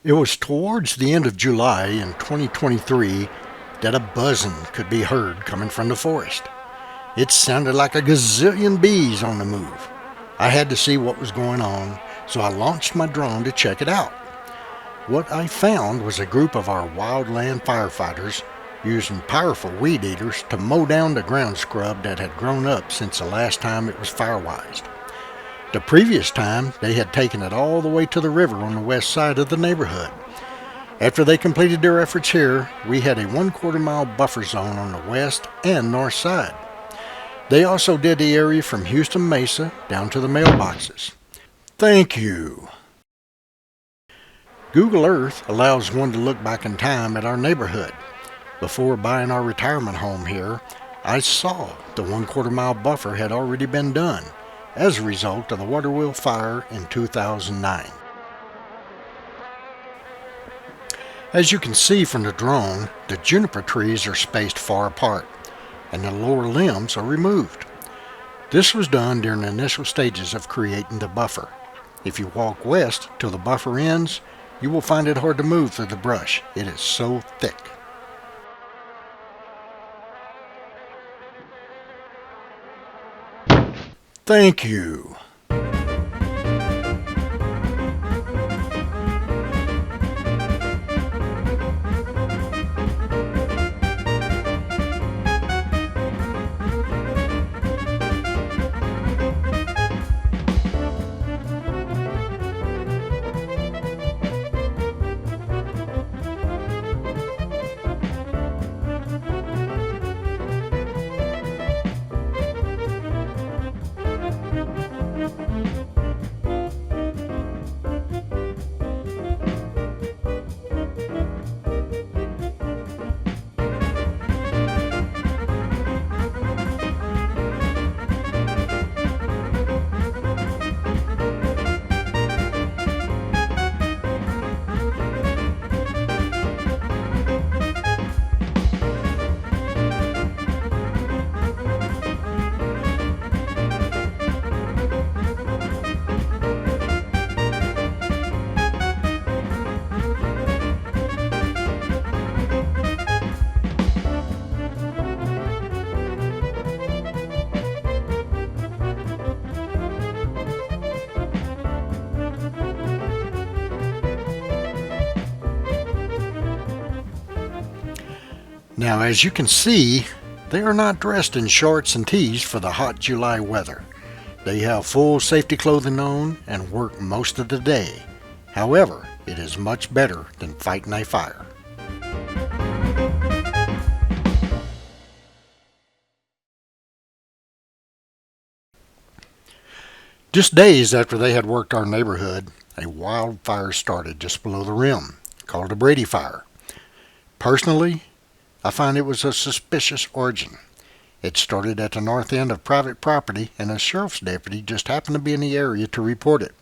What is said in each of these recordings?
It was towards the end of July in 2023 that a buzzing could be heard coming from the forest. It sounded like a gazillion bees on the move. I had to see what was going on, so I launched my drone to check it out. What I found was a group of our wildland firefighters using powerful weed eaters to mow down the ground scrub that had grown up since the last time it was firewized. The previous time, they had taken it all the way to the river on the west side of the neighborhood. After they completed their efforts here, we had a 1/4 mile buffer zone on the west and north side. They also did the area from Houston Mesa down to the mailboxes. Thank you. Google Earth allows one to look back in time at our neighborhood. Before buying our retirement home here, I saw the 1/4 mile buffer had already been done as a result of the water wheel fire in 2009. As you can see from the drone, the juniper trees are spaced far apart and the lower limbs are removed. This was done during the initial stages of creating the buffer. If you walk west till the buffer ends, you will find it hard to move through the brush. It is so thick. Thank you. Now, as you can see, they are not dressed in shorts and tees for the hot July weather. They have full safety clothing on and work most of the day. However, it is much better than fighting a fire. Just days after they had worked our neighborhood, a wildfire started just below the rim, called a Brady fire. Personally, I find it was a suspicious origin. It started at the north end of private property, and a sheriff's deputy just happened to be in the area to report it.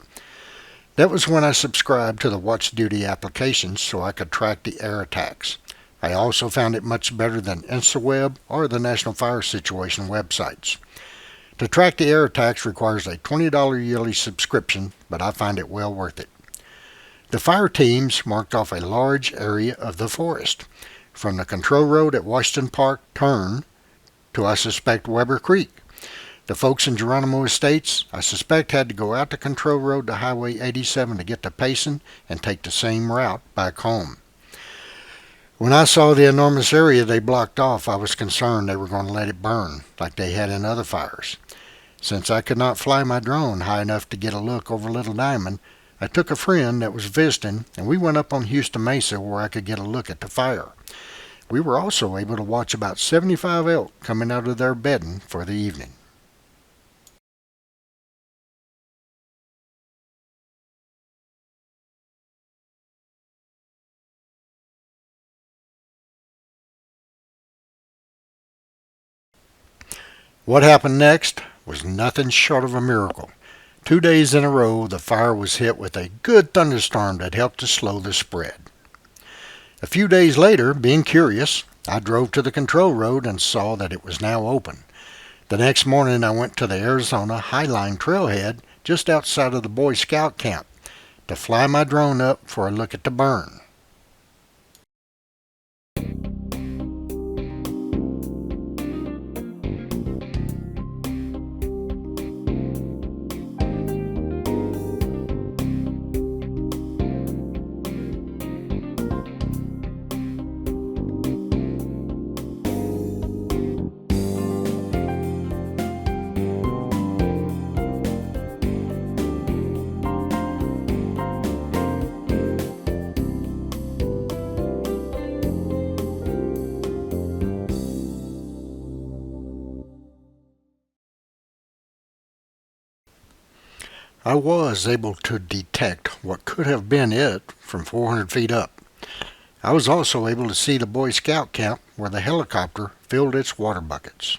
That was when I subscribed to the Watch Duty applications so I could track the air attacks. I also found it much better than InstaWeb or the National Fire Situation websites. To track the air attacks requires a $20 yearly subscription, but I find it well worth it. The fire teams marked off a large area of the forest, from the control road at Washington Park turn to, I suspect, Weber Creek. The folks in Geronimo Estates, I suspect, had to go out the control road to Highway 87 to get to Payson and take the same route back home. When I saw the enormous area they blocked off, I was concerned they were going to let it burn like they had in other fires. Since I could not fly my drone high enough to get a look over Little Diamond, I took a friend that was visiting and we went up on Houston Mesa where I could get a look at the fire. We were also able to watch about 75 elk coming out of their bedding for the evening. What happened next was nothing short of a miracle. 2 days in a row, the fire was hit with a good thunderstorm that helped to slow the spread. A few days later, being curious, I drove to the control road and saw that it was now open. The next morning I went to the Arizona Highline Trailhead just outside of the Boy Scout camp. to fly my drone up for a look at the burn. I was able to detect what could have been it from 400 feet up. I was also able to see the Boy Scout camp where the helicopter filled its water buckets.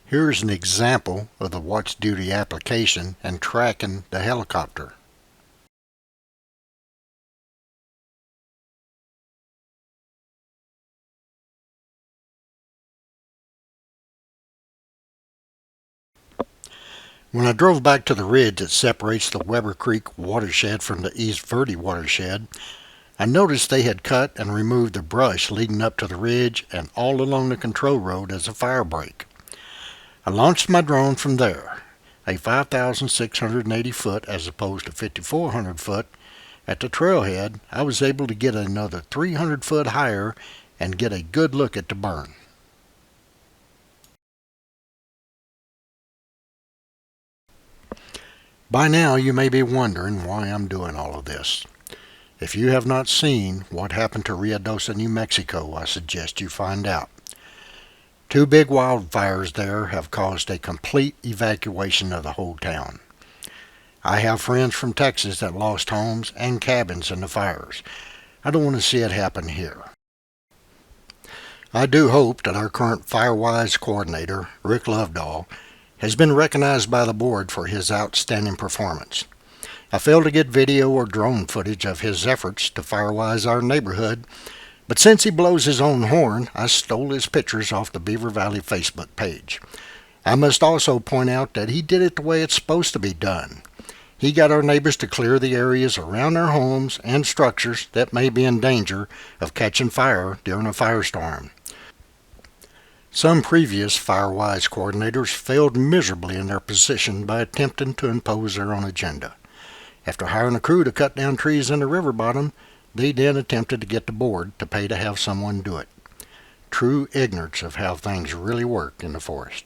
Here's an example of the watch duty application and tracking the helicopter. When I drove back to the ridge that separates the Weber Creek watershed from the East Verde watershed, I noticed they had cut and removed the brush leading up to the ridge and all along the control road as a fire break. I launched my drone from there, a 5,680 foot as opposed to 5,400 foot. At the trailhead, I was able to get another 300 foot higher and get a good look at the burn. By now you may be wondering why I'm doing all of this. If you have not seen what happened to Ruidoso, New Mexico, I suggest you find out. Two big wildfires there have caused a complete evacuation of the whole town. I have friends from Texas that lost homes and cabins in the fires. I don't want to see it happen here. I do hope that our current FireWise coordinator, Rick Lovedahl, has been recognized by the board for his outstanding performance. I failed to get video or drone footage of his efforts to FireWise our neighborhood, but since he blows his own horn, I stole his pictures off the Beaver Valley Facebook page. I must also point out that he did it the way it's supposed to be done. He got our neighbors to clear the areas around their homes and structures that may be in danger of catching fire during a firestorm. Some previous FireWise coordinators failed miserably in their position by attempting to impose their own agenda. After hiring a crew to cut down trees in the river bottom, they then attempted to get the board to pay to have someone do it. True ignorance of how things really work in the forest.